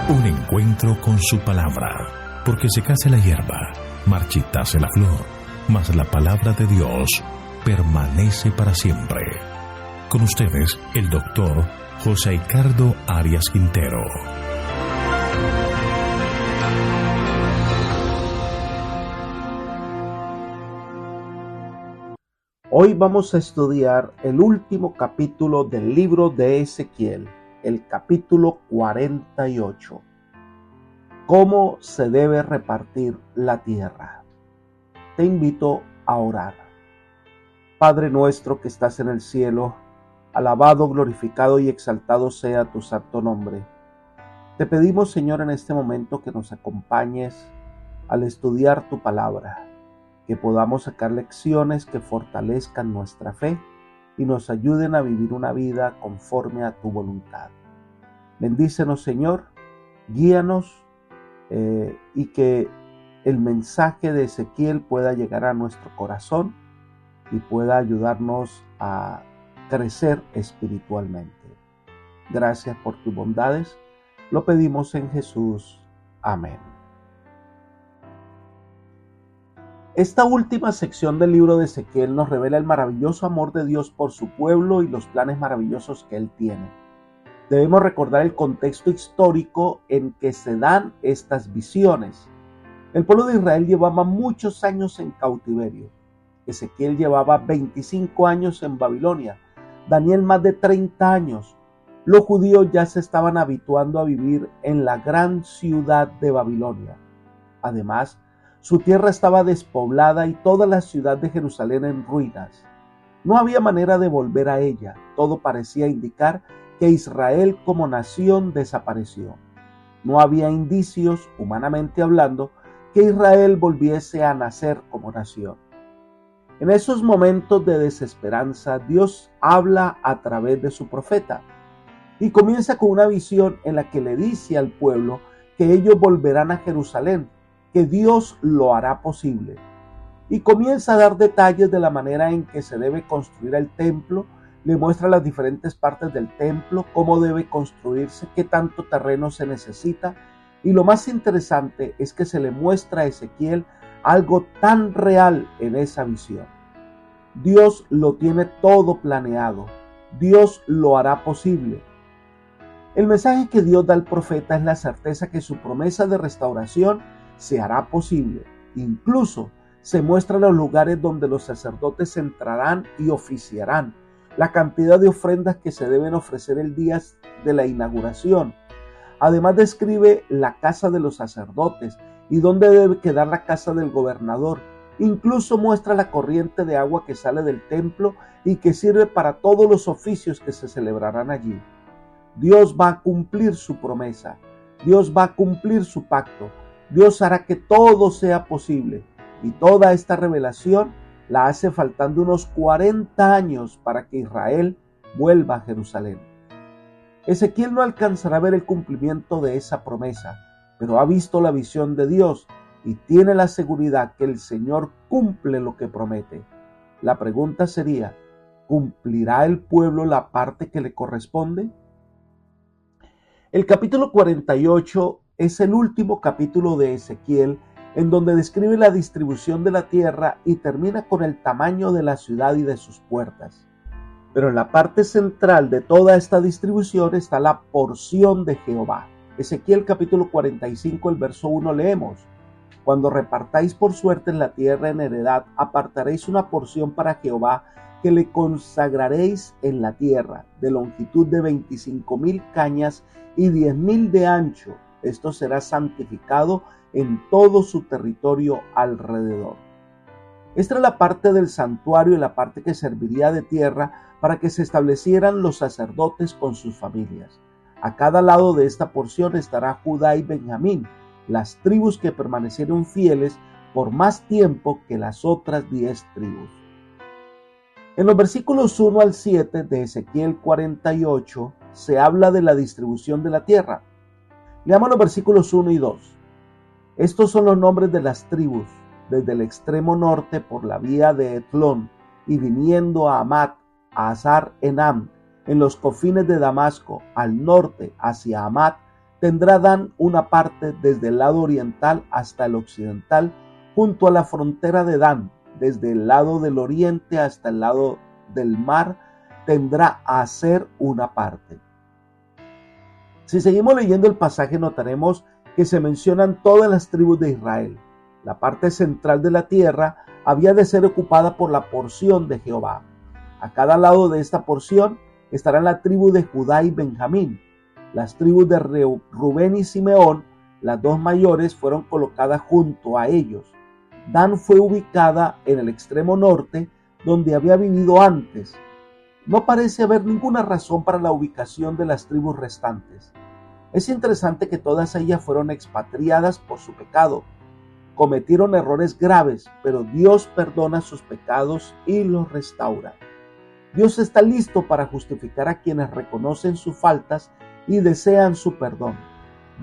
Un encuentro con su palabra, porque secase la hierba, marchitase la flor, mas la palabra de Dios permanece para siempre. Con ustedes, el doctor José Ricardo Arias Quintero. Hoy vamos a estudiar el último capítulo del libro de Ezequiel, el capítulo 48. ¿Cómo se debe repartir la tierra? Te invito a orar. Padre nuestro que estás en el cielo, alabado, glorificado y exaltado sea tu santo nombre. Te pedimos, Señor, en este momento que nos acompañes al estudiar tu palabra, que podamos sacar lecciones que fortalezcan nuestra fe y nos ayuden a vivir una vida conforme a tu voluntad. Bendícenos, Señor, guíanos y que el mensaje de Ezequiel pueda llegar a nuestro corazón y pueda ayudarnos a crecer espiritualmente. Gracias por tus bondades. Lo pedimos en Jesús. Amén. Esta última sección del libro de Ezequiel nos revela el maravilloso amor de Dios por su pueblo y los planes maravillosos que Él tiene. Debemos recordar el contexto histórico en que se dan estas visiones. El pueblo de Israel llevaba muchos años en cautiverio. Ezequiel llevaba 25 años en Babilonia, Daniel más de 30 años. Los judíos ya se estaban habituando a vivir en la gran ciudad de Babilonia. Además, su tierra estaba despoblada y toda la ciudad de Jerusalén en ruinas. No había manera de volver a ella. Todo parecía indicar que Israel como nación desapareció. No había indicios, humanamente hablando, que Israel volviese a nacer como nación. En esos momentos de desesperanza, Dios habla a través de su profeta y comienza con una visión en la que le dice al pueblo que ellos volverán a Jerusalén, que Dios lo hará posible. Y comienza a dar detalles de la manera en que se debe construir el templo, le muestra las diferentes partes del templo, cómo debe construirse, qué tanto terreno se necesita. Y lo más interesante es que se le muestra a Ezequiel algo tan real en esa visión. Dios lo tiene todo planeado. Dios lo hará posible. El mensaje que Dios da al profeta es la certeza que su promesa de restauración se hará posible. Incluso se muestran los lugares donde los sacerdotes entrarán y oficiarán, la cantidad de ofrendas que se deben ofrecer el día de la inauguración. Además describe la casa de los sacerdotes y dónde debe quedar la casa del gobernador. Incluso muestra la corriente de agua que sale del templo y que sirve para todos los oficios que se celebrarán allí. Dios va a cumplir su promesa. Dios va a cumplir su pacto. Dios hará que todo sea posible. Y toda esta revelación la hace faltando unos 40 años para que Israel vuelva a Jerusalén. Ezequiel no alcanzará a ver el cumplimiento de esa promesa, pero ha visto la visión de Dios y tiene la seguridad que el Señor cumple lo que promete. La pregunta sería, ¿cumplirá el pueblo la parte que le corresponde? El capítulo 48 es el último capítulo de Ezequiel en donde describe la distribución de la tierra y termina con el tamaño de la ciudad y de sus puertas. Pero en la parte central de toda esta distribución está la porción de Jehová. Ezequiel capítulo 45, el verso 1 leemos: Cuando repartáis por suerte en la tierra en heredad, apartaréis una porción para Jehová que le consagraréis en la tierra, de longitud de 25,000 cañas y 10,000 de ancho. Esto será santificado en todo su territorio alrededor. Esta era la parte del santuario y la parte que serviría de tierra para que se establecieran los sacerdotes con sus familias. A cada lado de esta porción estará Judá y Benjamín, las tribus que permanecieron fieles por más tiempo que las otras 10 tribus. En los versículos 1 al 7 de Ezequiel 48 se habla de la distribución de la tierra. Leamos los versículos 1 y 2. Estos son los nombres de las tribus, desde el extremo norte por la vía de Etlón y viniendo a Hamat, a Hazar Enam, en los confines de Damasco, al norte hacia Hamat, Tendrá Dan una parte desde el lado oriental hasta el occidental, junto a la frontera de Dan, desde el lado del oriente hasta el lado del mar, tendrá Aser una parte. Si seguimos leyendo el pasaje, notaremos que se mencionan todas las tribus de Israel. La parte central de la tierra había de ser ocupada por la porción de Jehová. A cada lado de esta porción estarán la tribu de Judá y Benjamín. Las tribus de Rubén y Simeón, las dos mayores, fueron colocadas junto a ellos. Dan fue ubicada en el extremo norte, donde había vivido antes. No parece haber ninguna razón para la ubicación de las tribus restantes. Es interesante que todas ellas fueron expatriadas por su pecado. Cometieron errores graves, pero Dios perdona sus pecados y los restaura. Dios está listo para justificar a quienes reconocen sus faltas y desean su perdón.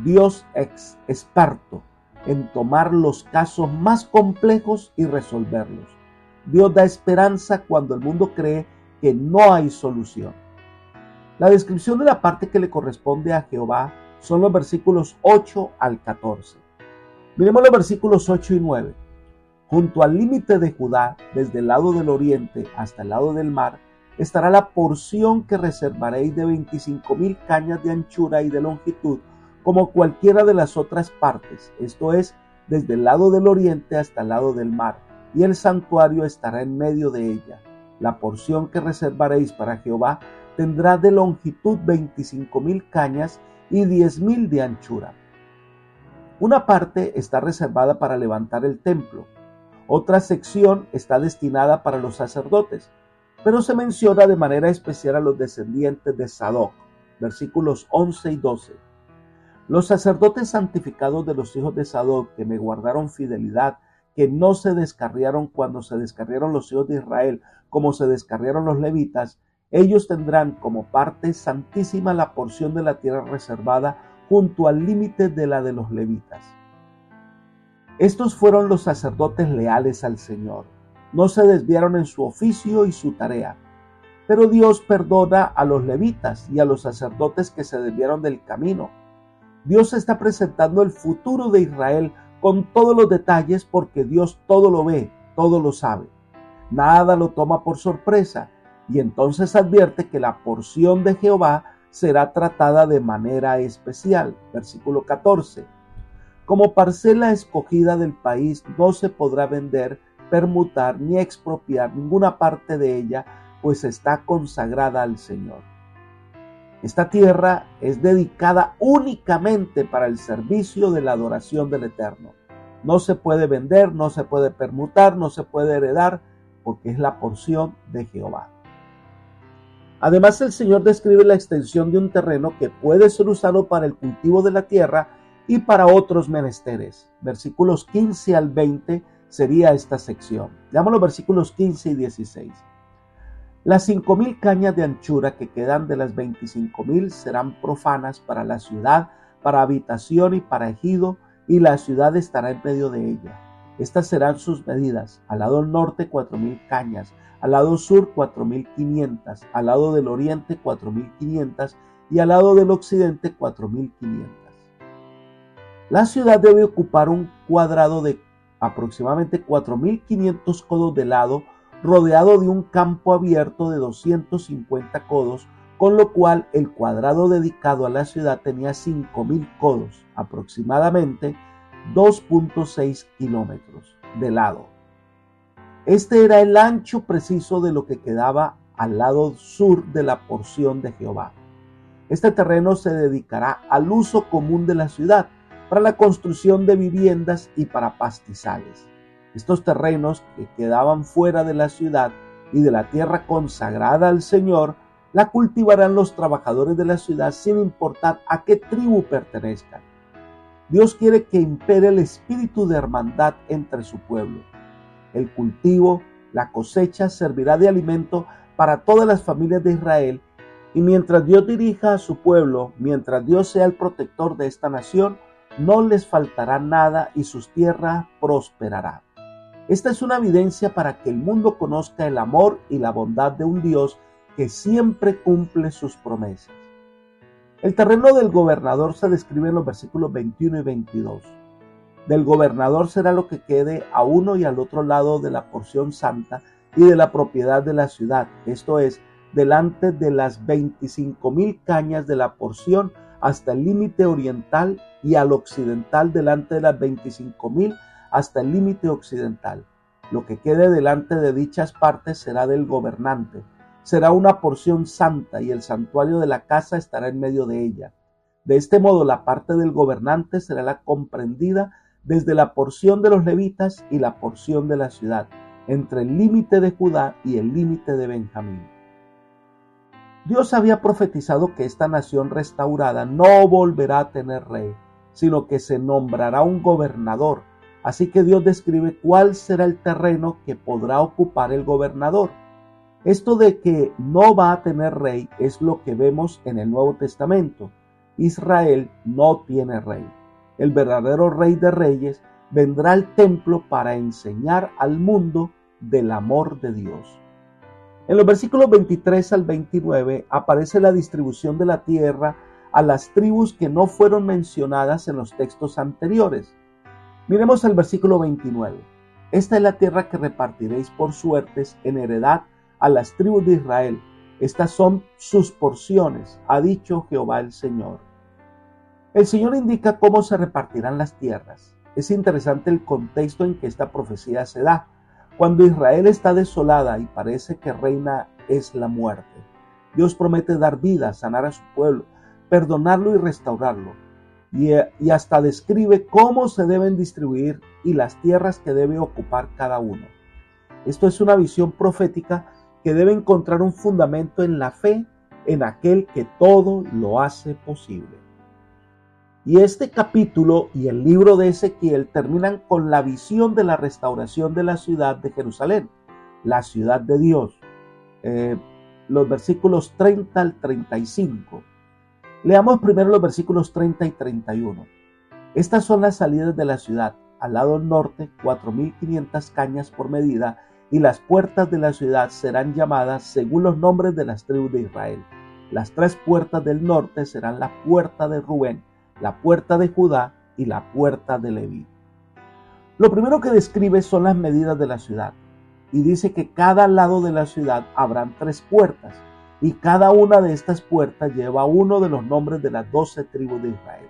Dios es experto en tomar los casos más complejos y resolverlos. Dios da esperanza cuando el mundo cree que no hay solución. La descripción de la parte que le corresponde a Jehová son los versículos 8 al 14. Miremos los versículos 8 y 9. Junto al límite de Judá, desde el lado del oriente hasta el lado del mar, estará la porción que reservaréis de 25,000 cañas de anchura y de longitud, como cualquiera de las otras partes, esto es, desde el lado del oriente hasta el lado del mar, y el santuario estará en medio de ella. La porción que reservaréis para Jehová tendrá de longitud 25,000 cañas y 10,000 de anchura. Una parte está reservada para levantar el templo, otra sección está destinada para los sacerdotes, pero se menciona de manera especial a los descendientes de Sadoc, versículos 11 y 12. Los sacerdotes santificados de los hijos de Sadoc, que me guardaron fidelidad, que no se descarriaron cuando se descarriaron los hijos de Israel, como se descarriaron los levitas, ellos tendrán como parte santísima la porción de la tierra reservada junto al límite de la de los levitas. Estos fueron los sacerdotes leales al Señor. No se desviaron en su oficio y su tarea. Pero Dios perdona a los levitas y a los sacerdotes que se desviaron del camino. Dios está presentando el futuro de Israel con todos los detalles porque Dios todo lo ve, todo lo sabe. Nada lo toma por sorpresa y entonces advierte que la porción de Jehová será tratada de manera especial. Versículo 14. Como parcela escogida del país no se podrá vender, permutar ni expropiar ninguna parte de ella, pues está consagrada al Señor. Esta tierra es dedicada únicamente para el servicio de la adoración del Eterno. No se puede vender, no se puede permutar, no se puede heredar, porque es la porción de Jehová. Además, el Señor describe la extensión de un terreno que puede ser usado para el cultivo de la tierra y para otros menesteres. Versículos 15 al 20 sería esta sección. Veamos los versículos 15 y 16. Las 5,000 cañas de anchura que quedan de las 25,000 serán profanas para la ciudad, para habitación y para ejido, y la ciudad estará en medio de ella. Estas serán sus medidas: al lado norte 4,000 cañas, al lado sur 4,500, al lado del oriente 4,500 y al lado del occidente 4,500. La ciudad debe ocupar un cuadrado de aproximadamente 4,500 codos de lado, rodeado de un campo abierto de 250 codos, con lo cual el cuadrado dedicado a la ciudad tenía 5,000 codos, aproximadamente 2.6 kilómetros de lado. Este era el ancho preciso de lo que quedaba al lado sur de la porción de Jehová. Este terreno se dedicará al uso común de la ciudad, para la construcción de viviendas y para pastizales. Estos terrenos que quedaban fuera de la ciudad y de la tierra consagrada al Señor, la cultivarán los trabajadores de la ciudad sin importar a qué tribu pertenezcan. Dios quiere que impere el espíritu de hermandad entre su pueblo. El cultivo, la cosecha servirá de alimento para todas las familias de Israel, y mientras Dios dirija a su pueblo, mientras Dios sea el protector de esta nación, no les faltará nada y sus tierras prosperarán. Esta es una evidencia para que el mundo conozca el amor y la bondad de un Dios que siempre cumple sus promesas. El terreno del gobernador se describe en los versículos 21 y 22. Del gobernador será lo que quede a uno y al otro lado de la porción santa y de la propiedad de la ciudad, esto es, delante de las 25,000 cañas de la porción hasta el límite oriental y al occidental delante de las 25,000 hasta el límite occidental. Lo que quede delante de dichas partes será del gobernante. Será una porción santa y el santuario de la casa estará en medio de ella. De este modo la parte del gobernante será la comprendida desde la porción de los levitas y la porción de la ciudad, entre el límite de Judá y el límite de Benjamín. Dios había profetizado que esta nación restaurada no volverá a tener rey, sino que se nombrará un gobernador. Así que Dios describe cuál será el terreno que podrá ocupar el gobernador. Esto de que no va a tener rey es lo que vemos en el Nuevo Testamento. Israel no tiene rey. El verdadero Rey de Reyes vendrá al templo para enseñar al mundo del amor de Dios. En los versículos 23 al 29 aparece la distribución de la tierra a las tribus que no fueron mencionadas en los textos anteriores. Miremos el versículo 29. Esta es la tierra que repartiréis por suertes en heredad a las tribus de Israel. Estas son sus porciones, ha dicho Jehová el Señor. El Señor indica cómo se repartirán las tierras. Es interesante el contexto en que esta profecía se da, cuando Israel está desolada y parece que reina es la muerte. Dios promete dar vida, sanar a su pueblo, perdonarlo y restaurarlo. Y hasta describe cómo se deben distribuir y las tierras que debe ocupar cada uno. Esto es una visión profética que debe encontrar un fundamento en la fe en aquel que todo lo hace posible. Y este capítulo y el libro de Ezequiel terminan con la visión de la restauración de la ciudad de Jerusalén, la ciudad de Dios. Los versículos 30 al 35. Leamos primero los versículos 30 y 31. Estas son las salidas de la ciudad. Al lado norte, 4,500 cañas por medida, y las puertas de la ciudad serán llamadas según los nombres de las tribus de Israel. Las 3 puertas del norte serán la puerta de Rubén, la puerta de Judá y la puerta de Leví. Lo primero que describe son las medidas de la ciudad, y dice que cada lado de la ciudad habrán 3 puertas, y cada una de estas puertas lleva uno de los nombres de las 12 tribus de Israel.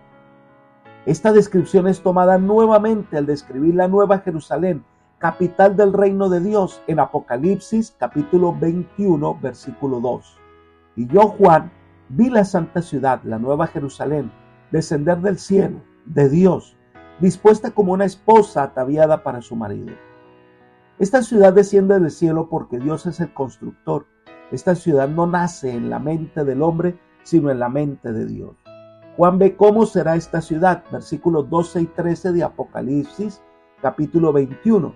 Esta descripción es tomada nuevamente al describir la Nueva Jerusalén, capital del reino de Dios, en Apocalipsis capítulo 21, versículo 2. Y yo, Juan, vi la santa ciudad, la Nueva Jerusalén, descender del cielo, de Dios, dispuesta como una esposa ataviada para su marido. Esta ciudad desciende del cielo porque Dios es el constructor. Esta ciudad no nace en la mente del hombre, sino en la mente de Dios. Juan ve cómo será esta ciudad, versículos 12 y 13 de Apocalipsis, capítulo 21.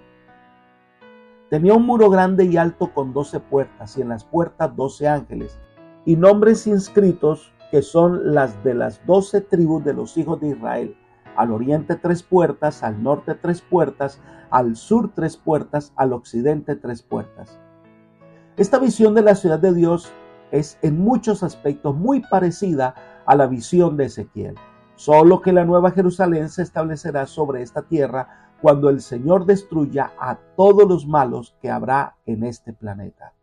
Tenía un muro grande y alto con 12 puertas, y en las puertas 12 ángeles, y nombres inscritos que son las de las 12 tribus de los hijos de Israel. Al oriente 3 puertas, al norte 3 puertas, al sur 3 puertas, al occidente 3 puertas. Esta visión de la ciudad de Dios es en muchos aspectos muy parecida a la visión de Ezequiel, solo que la Nueva Jerusalén se establecerá sobre esta tierra cuando el Señor destruya a todos los malos que habrá en este planeta.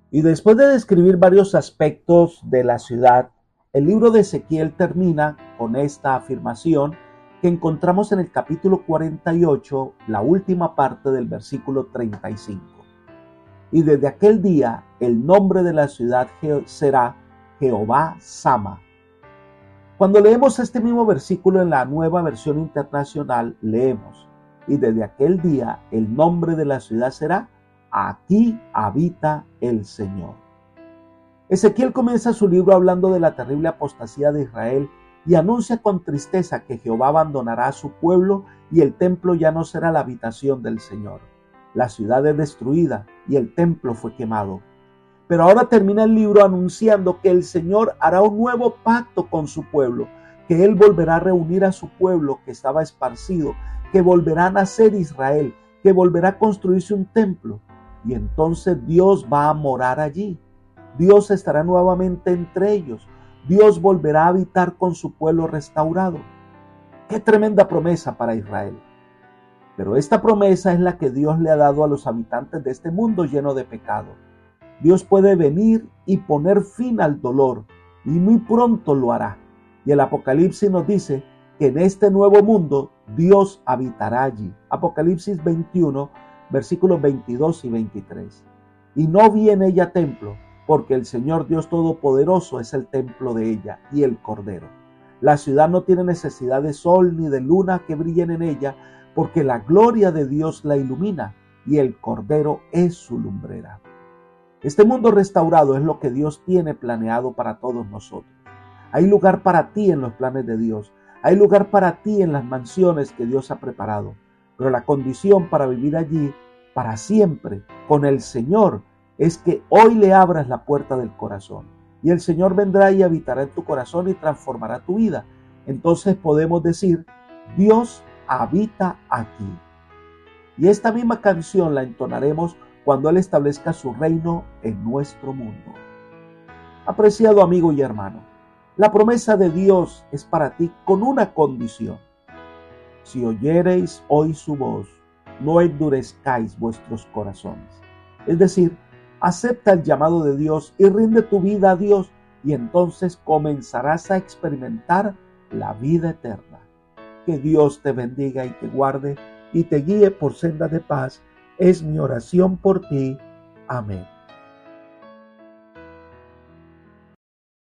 Y después de describir varios aspectos de la ciudad, el libro de Ezequiel termina con esta afirmación que encontramos en el capítulo 48, la última parte del versículo 35. Y desde aquel día el nombre de la ciudad será Jehová Sama. Cuando leemos este mismo versículo en la Nueva Versión Internacional, leemos: y desde aquel día el nombre de la ciudad será Aquí habita el Señor. Ezequiel comienza su libro hablando de la terrible apostasía de Israel y anuncia con tristeza que Jehová abandonará a su pueblo y el templo ya no será la habitación del Señor. La ciudad es destruida y el templo fue quemado. Pero ahora termina el libro anunciando que el Señor hará un nuevo pacto con su pueblo, que Él volverá a reunir a su pueblo que estaba esparcido, que volverá a nacer Israel, que volverá a construirse un templo. Y entonces Dios va a morar allí. Dios estará nuevamente entre ellos. Dios volverá a habitar con su pueblo restaurado. ¡Qué tremenda promesa para Israel! Pero esta promesa es la que Dios le ha dado a los habitantes de este mundo lleno de pecado. Dios puede venir y poner fin al dolor, y muy pronto lo hará. Y el Apocalipsis nos dice que en este nuevo mundo Dios habitará allí. Apocalipsis 21, versículos 22 y 23. Y no vi en ella templo, porque el Señor Dios Todopoderoso es el templo de ella y el Cordero. La ciudad no tiene necesidad de sol ni de luna que brillen en ella, porque la gloria de Dios la ilumina y el Cordero es su lumbrera. Este mundo restaurado es lo que Dios tiene planeado para todos nosotros. Hay lugar para ti en los planes de Dios. Hay lugar para ti en las mansiones que Dios ha preparado. Pero la condición para vivir allí para siempre con el Señor es que hoy le abras la puerta del corazón. Y el Señor vendrá y habitará en tu corazón y transformará tu vida. Entonces podemos decir, Dios habita aquí. Y esta misma canción la entonaremos cuando Él establezca su reino en nuestro mundo. Apreciado amigo y hermano, la promesa de Dios es para ti con una condición. Si oyereis hoy su voz, no endurezcáis vuestros corazones. Es decir, acepta el llamado de Dios y rinde tu vida a Dios, y entonces comenzarás a experimentar la vida eterna. Que Dios te bendiga y te guarde y te guíe por sendas de paz. Es mi oración por ti. Amén.